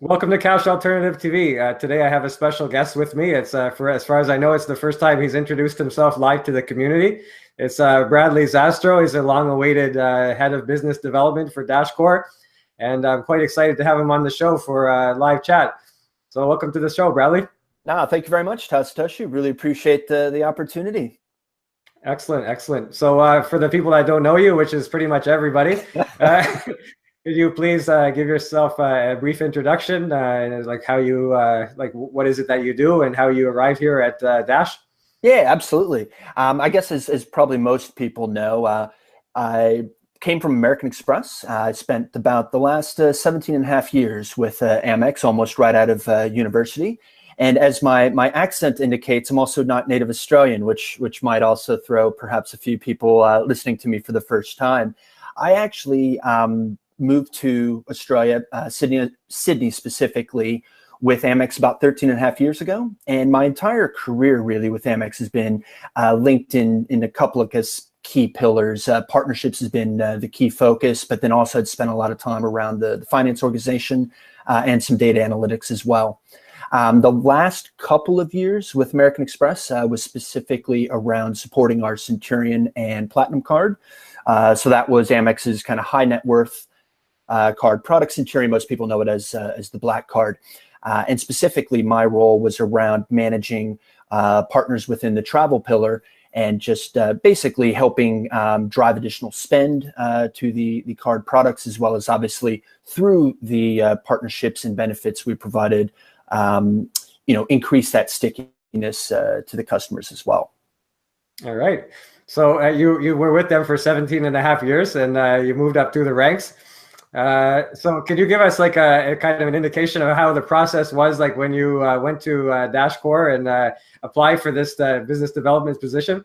Welcome to Cash Alternative TV. Today I have a special guest with me. It's for as far as I know, it's the first time he's introduced himself live to the community. It's Bradley Zastro. He's a long-awaited head of business development for Dashcore, and I'm quite excited to have him on the show for live chat. So welcome to the show, Bradley. Thank you very much, Satoshi. Really appreciate the opportunity. Excellent, excellent. So for the people that don't know you, which is pretty much everybody, could you please give yourself a brief introduction, like how you, like what is it that you do and how you arrived here at Dash? Yeah, absolutely. I guess as probably most people know, I came from American Express. I spent about the last 17 and a half years with Amex, almost right out of university. And as my accent indicates, I'm also not native Australian, which might also throw perhaps a few people listening to me for the first time. I actually moved to Australia, Sydney specifically, with Amex about 13 and a half years ago. And my entire career really with Amex has been linked in a couple of key pillars. Partnerships has been the key focus, but then also I'd spent a lot of time around the finance organization and some data analytics as well. The last couple of years with American Express was specifically around supporting our Centurion and Platinum card. So that was Amex's kind of high net worth card product. Centurion, most people know it as the Black card. And specifically, my role was around managing partners within the travel pillar and just basically helping drive additional spend to the card products, as well as obviously through the partnerships and benefits we provided, increase that stickiness to the customers as well. All right. So you were with them for 17 and a half years and you moved up through the ranks. So could you give us like a kind of an indication of how the process was, like when you went to Dashcore and applied for this business development position?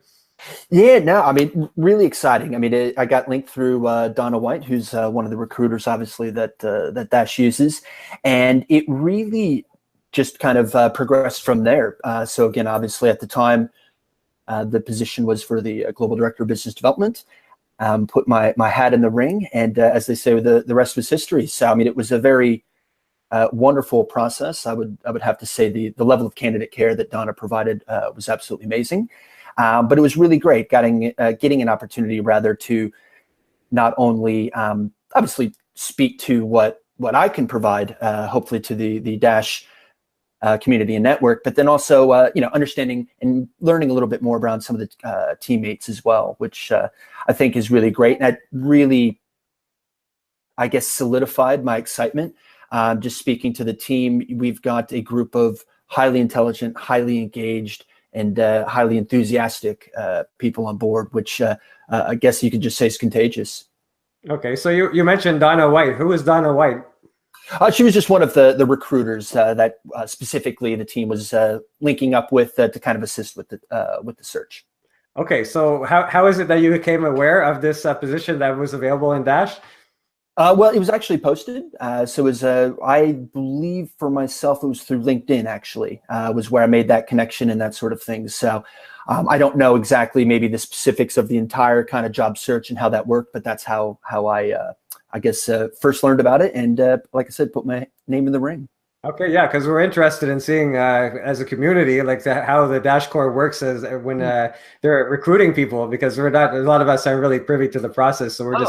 Yeah, no, I mean, really exciting. I mean, I got linked through Donna White, who's one of the recruiters, obviously, that Dash uses. And it really just kind of progressed from there. So again, obviously at the time, the position was for the Global Director of Business Development. Put my hat in the ring, and as they say, the rest was history. So I mean, it was a very wonderful process. I would have to say the level of candidate care that Donna provided was absolutely amazing. But it was really great getting an opportunity rather to not only obviously speak to what I can provide, hopefully to the Dash community and network, but then also understanding and learning a little bit more around some of the teammates as well, which I think is really great. And that really, I guess, solidified my excitement. Just speaking to the team, we've got a group of highly intelligent, highly engaged, and highly enthusiastic people on board, which I guess you could just say is contagious. Okay, so you mentioned Donna White. Who is Donna White? She was just one of the recruiters that specifically the team was linking up with to kind of assist with the search. Okay, so how is it that you became aware of this position that was available in Dash? Well, it was actually posted. So it was, I believe for myself, it was through LinkedIn actually, was where I made that connection and that sort of thing. So I don't know exactly maybe the specifics of the entire kind of job search and how that worked, but that's how I guess first learned about it. And like I said, put my name in the ring. Okay, yeah, because we're interested in seeing as a community, like how the Dashcore works as when they're recruiting people, because we're not, a lot of us aren't really privy to the process. So we're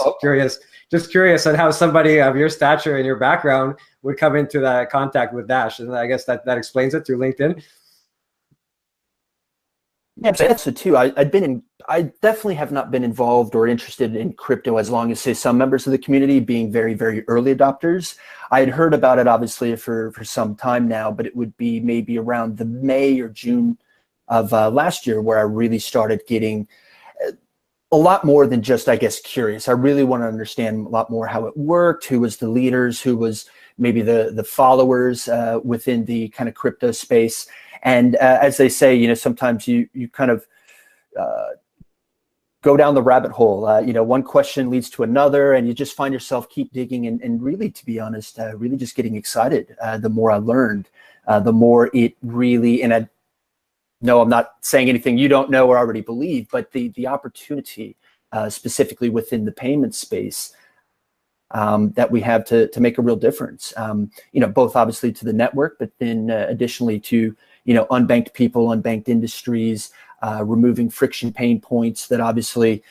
just curious on how somebody of your stature and your background would come into that contact with Dash. And I guess that explains it through LinkedIn. Yeah, so too. I definitely have not been involved or interested in crypto as long as, say, some members of the community being very, very early adopters. I had heard about it obviously for some time now, but it would be maybe around the May or June of last year where I really started getting a lot more than just, I guess, curious. I really want to understand a lot more how it worked, who was the leaders, who was maybe the followers within the kind of crypto space. And as they say, sometimes you kind of go down the rabbit hole. One question leads to another, and you just find yourself keep digging. And really, to be honest, really just getting excited. The more I learned, the more it really, and I'm not saying anything you don't know or already believe, but the opportunity specifically within the payment space that we have to make a real difference. Both obviously to the network, but then additionally to unbanked people, unbanked industries, removing friction pain points that obviously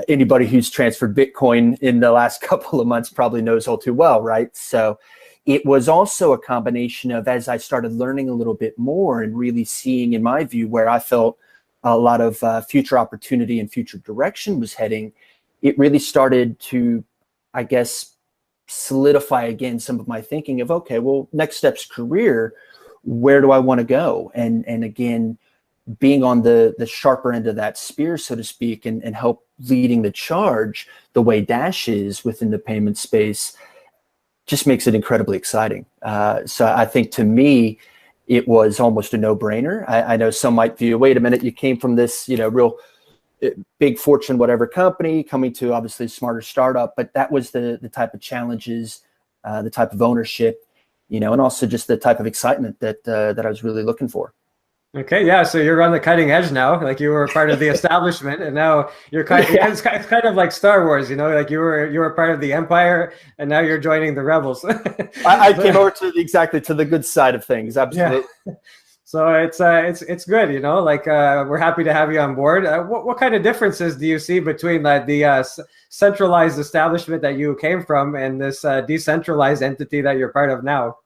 anybody who's transferred Bitcoin in the last couple of months probably knows all too well, right? So it was also a combination of, as I started learning a little bit more and really seeing, in my view, where I felt a lot of future opportunity and future direction was heading, it really started to, I guess, solidify again some of my thinking of, okay, well, next step's career, where do I want to go? And again, being on the sharper end of that spear, so to speak, and help leading the charge the way Dash is within the payment space just makes it incredibly exciting. So I think to me, it was almost a no-brainer. I know some might view, wait a minute, you came from this, real big Fortune whatever company coming to obviously a smarter startup, but that was the type of challenges, the type of ownership, and also just the type of excitement that I was really looking for. Okay, yeah. So you're on the cutting edge now. Like you were part of the establishment, and now you're it's kind of like Star Wars, like you were part of the Empire, and now you're joining the rebels. I came over to the good side of things. Absolutely. Yeah. So it's good, Like we're happy to have you on board. What kind of differences do you see between the centralized establishment that you came from and this decentralized entity that you're part of now?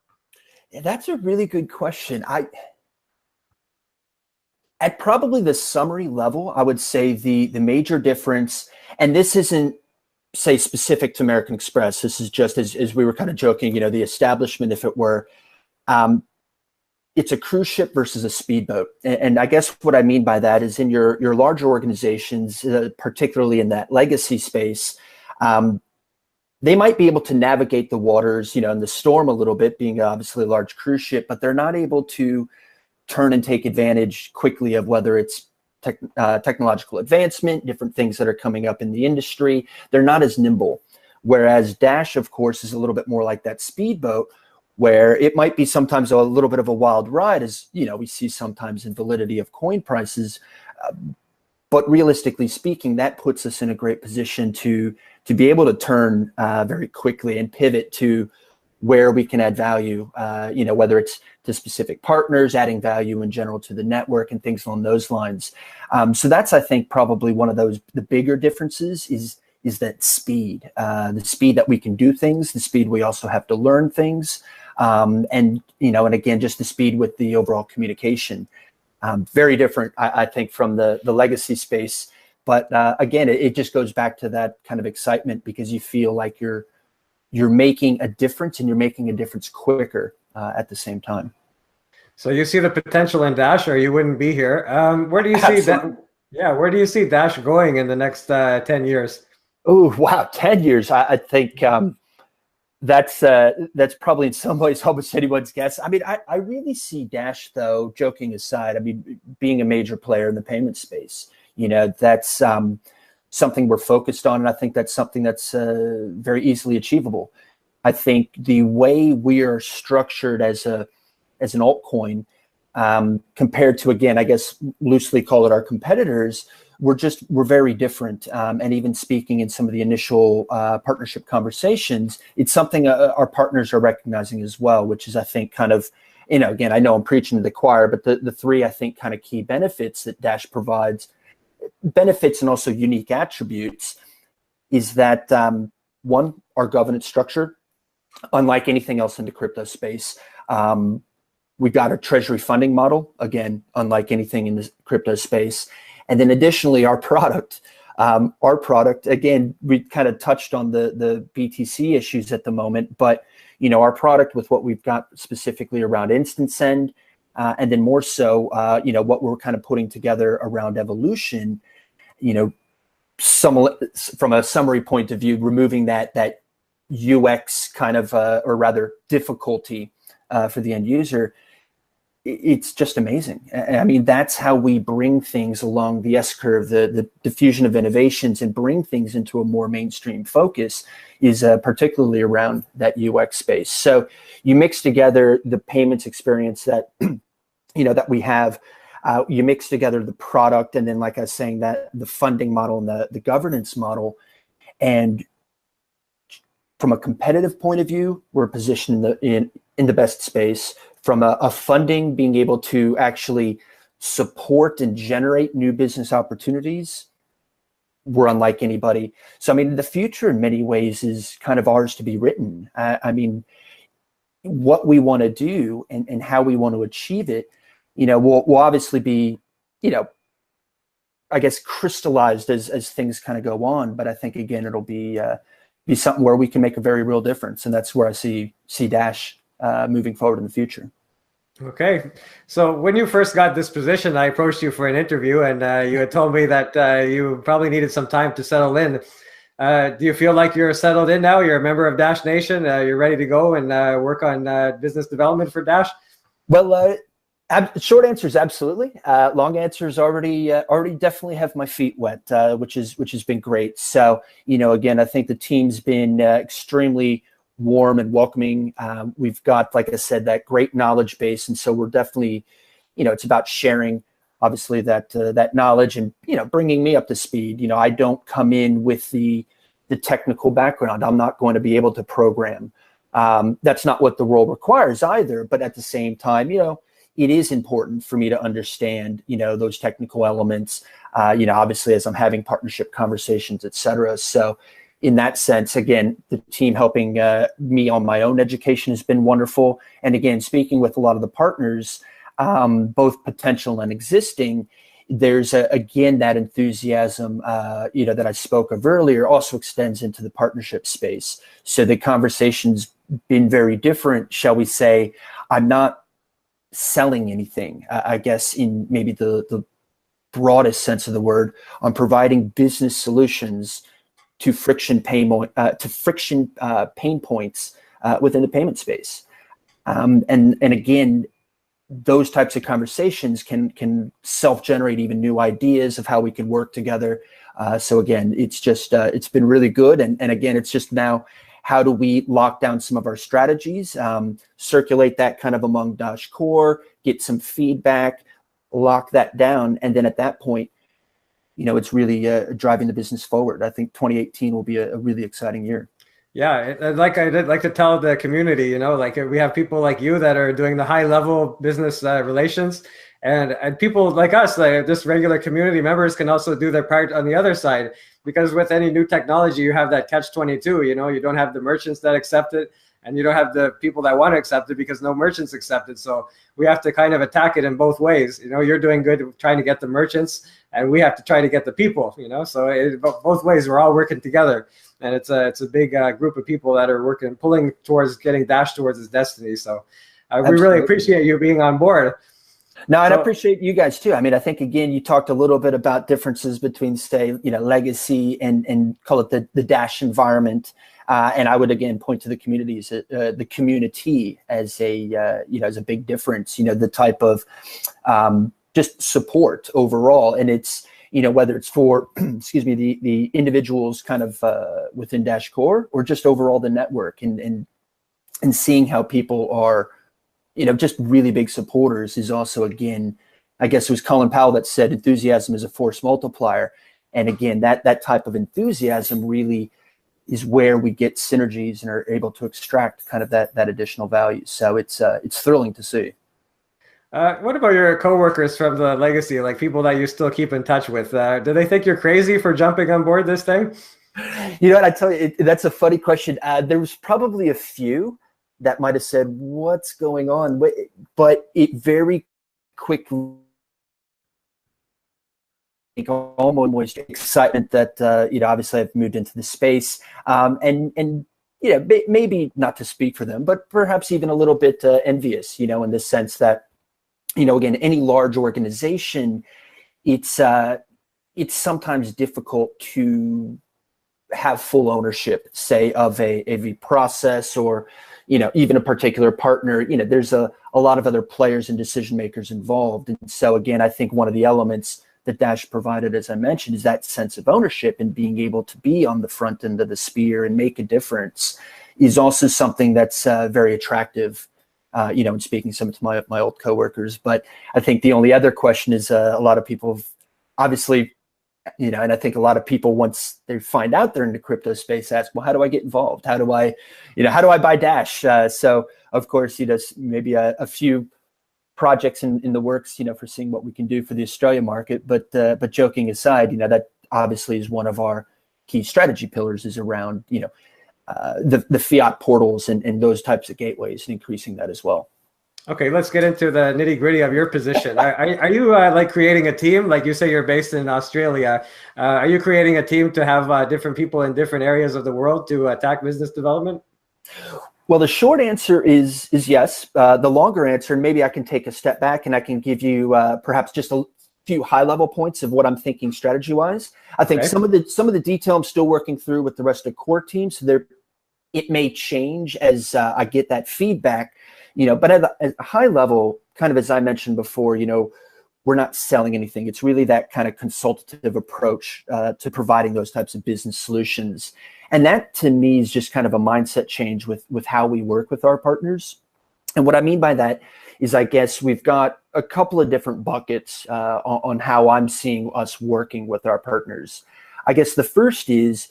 Yeah, that's a really good question. At probably the summary level, I would say the major difference, and this isn't, say, specific to American Express. This is just as we were kind of joking, the establishment, if it were, it's a cruise ship versus a speedboat. And I guess what I mean by that is in your larger organizations, particularly in that legacy space, they might be able to navigate the waters, in the storm a little bit, being obviously a large cruise ship, but they're not able to turn and take advantage quickly of whether it's technological advancement, different things that are coming up in the industry. They're not as nimble. Whereas Dash, of course, is a little bit more like that speedboat, where it might be sometimes a little bit of a wild ride, as we see sometimes in validity of coin prices. But realistically speaking, that puts us in a great position to be able to turn very quickly and pivot to where we can add value, whether it's to specific partners, adding value in general to the network and things along those lines. So that's, I think, probably one of the bigger differences is that speed, the speed that we can do things, the speed we also have to learn things. And again, just the speed with the overall communication. Very different, I think, from the legacy space. But again, it just goes back to that kind of excitement because you feel like you're making a difference and you're making a difference quicker at the same time. So you see the potential in Dash, or you wouldn't be here. Where do you see that? Yeah, where do you see Dash going in the next 10 years? Oh, wow, 10 years. I think that's probably in some ways almost anyone's guess. I mean, I really see Dash, though, joking aside, being a major player in the payment space. That's something we're focused on, and I think that's something that's very easily achievable. I think the way we are structured as an altcoin, compared to, again, I guess loosely call it our competitors, we're very different. And even speaking in some of the initial partnership conversations, it's something our partners are recognizing as well, which is, I think, kind of, again, I know I'm preaching to the choir, but the three, I think, kind of key benefits that Dash provides, benefits and also unique attributes, is that one, our governance structure, unlike anything else in the crypto space. We've got a treasury funding model, again, unlike anything in the crypto space. And then additionally, our product, again, we kind of touched on the BTC issues at the moment, but our product with what we've got specifically around Instant Send, and then more so, what we're kind of putting together around Evolution, from a summary point of view, removing that UX kind of, or rather difficulty for the end user, it's just amazing. I mean, that's how we bring things along the S-curve, the diffusion of innovations, and bring things into a more mainstream focus is particularly around that UX space. So you mix together the payments experience that, that we have, you mix together the product, and then, like I was saying, that the funding model and the governance model, and from a competitive point of view, we're positioned in the best space. From a funding, being able to actually support and generate new business opportunities, we're unlike anybody. So, I mean, the future in many ways is kind of ours to be written. I mean, what we want to do and how we want to achieve it, will obviously be, I guess, crystallized as things kind of go on. But I think, again, it'll be something where we can make a very real difference. And that's where I see Dash moving forward in the future. Okay. So when you first got this position, I approached you for an interview, and you had told me that you probably needed some time to settle in. Do you feel like you're settled in now? You're a member of Dash Nation. You're ready to go and work on business development for Dash? Well, short answer is absolutely. Long answer is already definitely have my feet wet, which has been great. So, again, I think the team's been extremely warm and welcoming. We've got, like I said, that great knowledge base, and so we're definitely, it's about sharing, obviously, that knowledge and bringing me up to speed. I don't come in with the technical background. I'm not going to be able to program. That's not what the role requires either. But at the same time, it is important for me to understand, those technical elements. Obviously, as I'm having partnership conversations, et cetera. So, in that sense, again, the team helping me on my own education has been wonderful. And again, speaking with a lot of the partners, both potential and existing, there's again that enthusiasm, that I spoke of earlier, also extends into the partnership space. So the conversation's been very different, shall we say. I'm not selling anything, I guess, in maybe the broadest sense of the word. I'm providing business solutions to friction pain points within the payment space, and again, those types of conversations can self-generate even new ideas of how we can work together. So again, it's just it's been really good, and again, it's just now how do we lock down some of our strategies, circulate that kind of among Dash Core, get some feedback, lock that down, and then at that point, it's really driving the business forward. I think 2018 will be a really exciting year. Yeah, like I did like to tell the community, like we have people like you that are doing the high level business relations, and people like us, like just regular community members, can also do their part on the other side. Because with any new technology, you have that catch-22. You don't have the merchants that accept it, and you don't have the people that want to accept it because no merchants accept it. So we have to kind of attack it in both ways. You're doing good trying to get the merchants, and we have to try to get the people. So both ways, we're all working together, and it's a big group of people that are pulling towards getting Dash towards its destiny. So we really appreciate you being on board. No, and I appreciate you guys too. I mean, I think, again, you talked a little bit about differences between, say, legacy and call it the Dash environment. And I would, again, point to the community as a big difference, the type of just support overall. And it's, whether it's for, excuse me, the individuals kind of within Dash Core, or just overall the network, and seeing how people are, just really big supporters is also, again, I guess it was Colin Powell that said enthusiasm is a force multiplier. And again, that type of enthusiasm really is where we get synergies and are able to extract kind of that additional value. So it's thrilling to see. What about your coworkers from the legacy, like people that you still keep in touch with? Do they think you're crazy for jumping on board this thing? What, I tell you, that's a funny question. There was probably a few that might have said, "What's going on?" But it very quickly, almost excitement that obviously I've moved into the space, and maybe not to speak for them, but perhaps even a little bit envious, in the sense that, again, any large organization, it's sometimes difficult to have full ownership, say, of a process, or even a particular partner. There's a lot of other players and decision makers involved. And so, again, I think one of the elements that Dash provided, as I mentioned, is that sense of ownership, and being able to be on the front end of the spear and make a difference is also something that's very attractive, and speaking some to my old coworkers. But I think the only other question is, a lot of people have obviously And I think a lot of people, once they find out they're in the crypto space, ask, well, how do I get involved? How do I buy Dash? So of course, maybe a few projects in the works, for seeing what we can do for the Australia market. But joking aside, that obviously is one of our key strategy pillars, is around, the fiat portals and those types of gateways, and increasing that as well. Okay, let's get into the nitty gritty of your position. Are you like creating a team? Like you say, you're based in Australia. Are you creating a team to have different people in different areas of the world to attack business development? Well, the short answer is yes. The longer answer, and maybe I can take a step back and I can give you perhaps just a few high level points of what I'm thinking strategy wise. I think some of the detail I'm still working through with the rest of the core team, so it may change as I get that feedback. But at a high level, kind of as I mentioned before, we're not selling anything. It's really that kind of consultative approach to providing those types of business solutions. And that to me is just kind of a mindset change with how we work with our partners. And what I mean by that is, I guess we've got a couple of different buckets on how I'm seeing us working with our partners. I guess the first is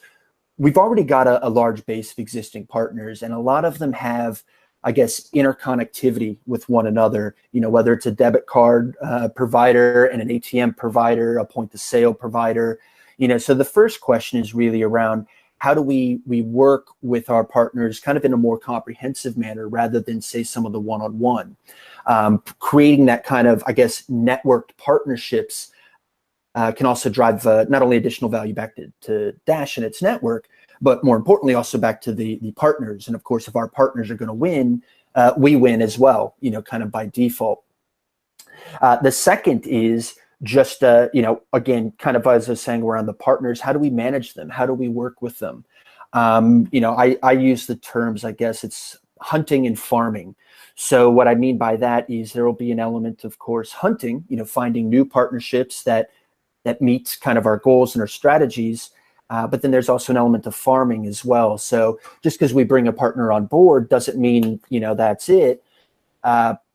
we've already got a large base of existing partners, and a lot of them have, I guess, interconnectivity with one another, whether it's a debit card provider and an ATM provider, a point of sale provider, so the first question is really around how do we work with our partners kind of in a more comprehensive manner, rather than say some of the one-on-one, creating that kind of, I guess, networked partnerships can also drive not only additional value back to Dash and its network, but more importantly, also back to the partners. And of course, if our partners are going to win, we win as well, kind of by default. The second is just, again, kind of as I was saying, around the partners, how do we manage them? How do we work with them? I use the terms, I guess it's hunting and farming. So what I mean by that is there will be an element, of course, hunting, finding new partnerships that meets kind of our goals and our strategies. But then there's also an element of farming as well. So just because we bring a partner on board doesn't mean, that's it.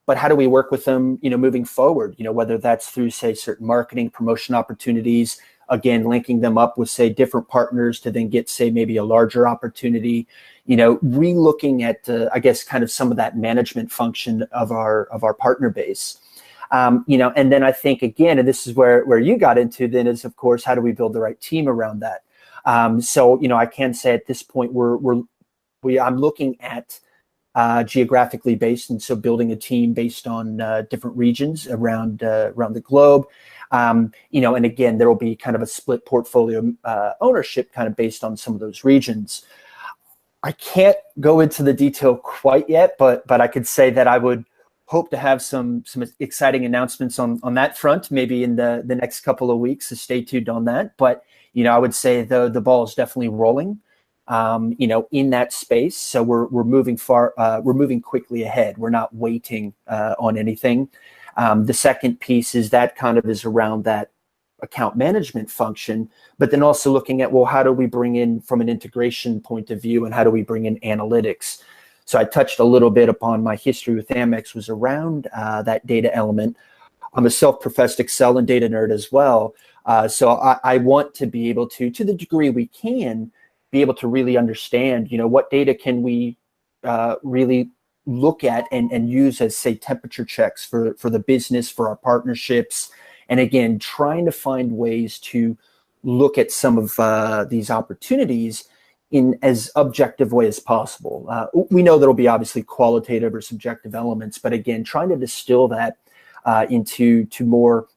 But how do we work with them, moving forward, whether that's through, say, certain marketing promotion opportunities, again, linking them up with, say, different partners to then get, say, maybe a larger opportunity, re-looking at, I guess, kind of some of that management function of our partner base. And then I think, again, and this is where you got into then, is, of course, how do we build the right team around that? So, I can say at this point, I'm looking at geographically based, and so building a team based on different regions around the globe. And again, there will be kind of a split portfolio ownership, kind of based on some of those regions. I can't go into the detail quite yet, but I could say that I would hope to have some exciting announcements on that front, maybe in the next couple of weeks. So stay tuned on that. But I would say the ball is definitely rolling, in that space. So we're moving we're moving quickly ahead. We're not waiting on anything. The second piece is that kind of is around that account management function, but then also looking at, well, how do we bring in from an integration point of view, and how do we bring in analytics? So I touched a little bit upon my history with Amex was around that data element. I'm a self-professed Excel and data nerd as well. So I want to be able to the degree we can, be able to really understand, what data can we really look at and use as, say, temperature checks for the business, for our partnerships. And again, trying to find ways to look at some of these opportunities in as objective way as possible. We know there'll be obviously qualitative or subjective elements, but again, trying to distill that into more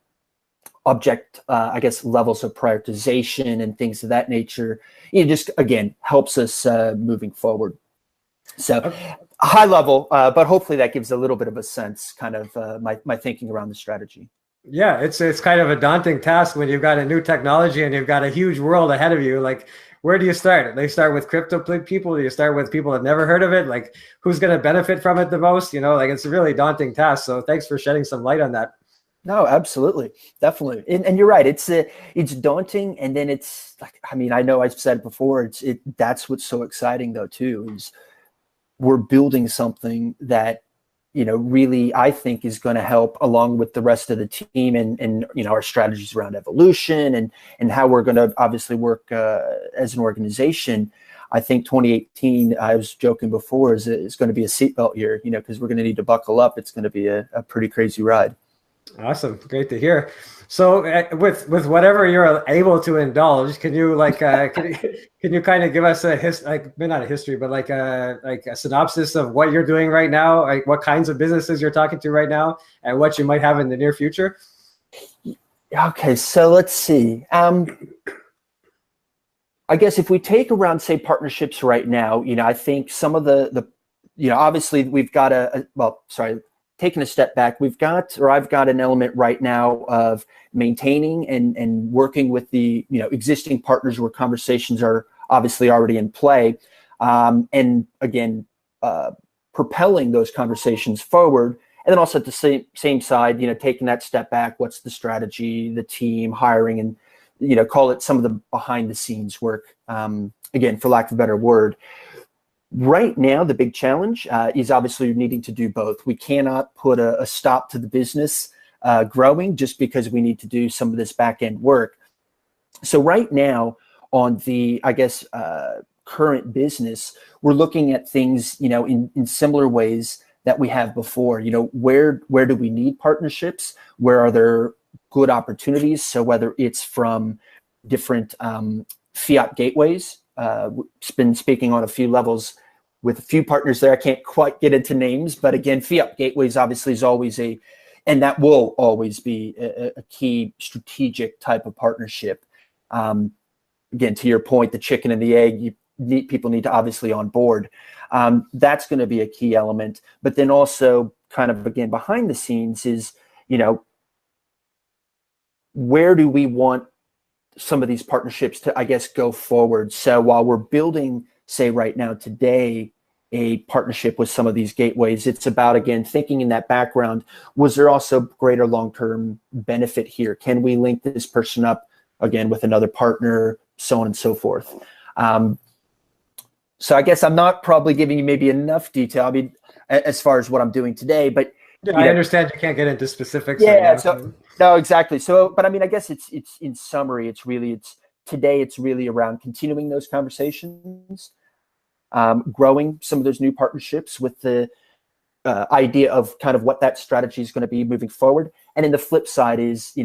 object, I guess, levels of prioritization and things of that nature, just, again, helps us moving forward. So high level, but hopefully that gives a little bit of a sense, kind of my thinking around the strategy. Yeah, it's kind of a daunting task when you've got a new technology and you've got a huge world ahead of you. Like, where do you start? They start with crypto people. Do you start with people that never heard of it? Like, who's going to benefit from it the most? It's a really daunting task. So thanks for shedding some light on that. No, absolutely. Definitely. And you're right. It's daunting. And then it's like, I know I've said it before, that's what's so exciting though, too, is we're building something that, really, I think, is going to help along with the rest of the team and our strategies around evolution and how we're going to obviously work as an organization. I think 2018, I was joking before, is going to be a seatbelt year, because we're going to need to buckle up. It's going to be a pretty crazy ride. Awesome. Great to hear. So with whatever you're able to indulge, can you can you kind of give us maybe not a history, but like a synopsis of what you're doing right now, like what kinds of businesses you're talking to right now and what you might have in the near future? Okay. So let's see. I guess if we take around, say, partnerships right now, I think some of the obviously we've got taking a step back, I've got an element right now of maintaining and working with the, existing partners where conversations are obviously already in play. And again, propelling those conversations forward. And then also at the same side, taking that step back, what's the strategy, the team, hiring, and, call it some of the behind the scenes work, again, for lack of a better word. Right now, the big challenge is obviously needing to do both. We cannot put a stop to the business growing just because we need to do some of this back end work. So right now on the, current business, we're looking at things, in similar ways that we have before. Where do we need partnerships? Where are there good opportunities? So whether it's from different fiat gateways, been speaking on a few levels with a few partners there. I can't quite get into names, but again, fiat gateways obviously is always and that will always be a key strategic type of partnership. Again, to your point, the chicken and the egg, people need to obviously on board. That's going to be a key element. But then also kind of, again, behind the scenes is, where do we want some of these partnerships to, go forward? So while we're building, say right now today, a partnership with some of these gateways, it's about, again, thinking in that background, was there also greater long-term benefit here? Can we link this person up again with another partner, so on and so forth? So I guess I'm not probably giving you maybe enough detail. I mean, as far as what I'm doing today, but yeah, I understand you can't get into specifics. Yeah, so no, exactly. So, but I mean, I guess it's in summary, it's really around continuing those conversations, growing some of those new partnerships with the idea of kind of what that strategy is going to be moving forward. And then the flip side is,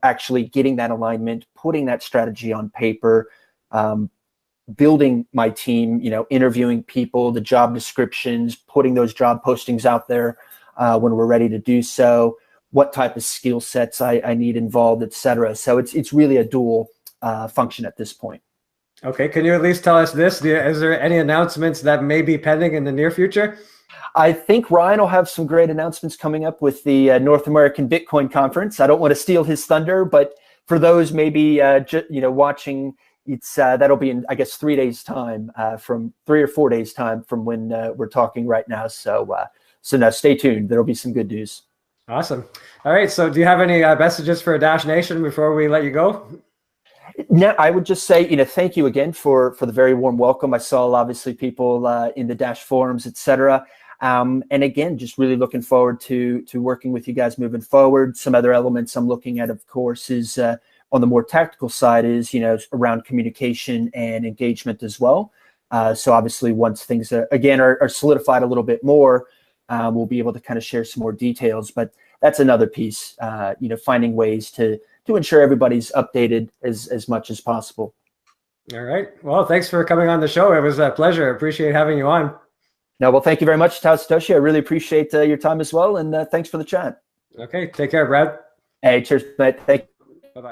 actually getting that alignment, putting that strategy on paper, building my team, interviewing people, the job descriptions, putting those job postings out there when we're ready to do so, what type of skill sets I need involved, et cetera. So it's really a dual function at this point. Okay. Can you at least tell us this? Is there any announcements that may be pending in the near future? I think Ryan will have some great announcements coming up with the North American Bitcoin Conference. I don't want to steal his thunder, but for those maybe watching, it's that'll be in, I guess, 3 days time, from 3 or 4 days time from when we're talking right now. So now stay tuned. There'll be some good news. Awesome. All right. So do you have any messages for Dash Nation before we let you go? No, I would just say, thank you again for the very warm welcome. I saw obviously people in the Dash forums, et cetera. And again, just really looking forward to working with you guys moving forward. Some other elements I'm looking at, of course, is on the more tactical side is, around communication and engagement as well. So obviously once things, again, are solidified a little bit more, we'll be able to kind of share some more details. But that's another piece, finding ways to ensure everybody's updated as much as possible. All right. Well, thanks for coming on the show. It was a pleasure. I appreciate having you on. No, well, thank you very much, Tao Satoshi. I really appreciate your time as well. And thanks for the chat. Okay. Take care, Brad. Hey, cheers, mate. Thank you. Bye-bye.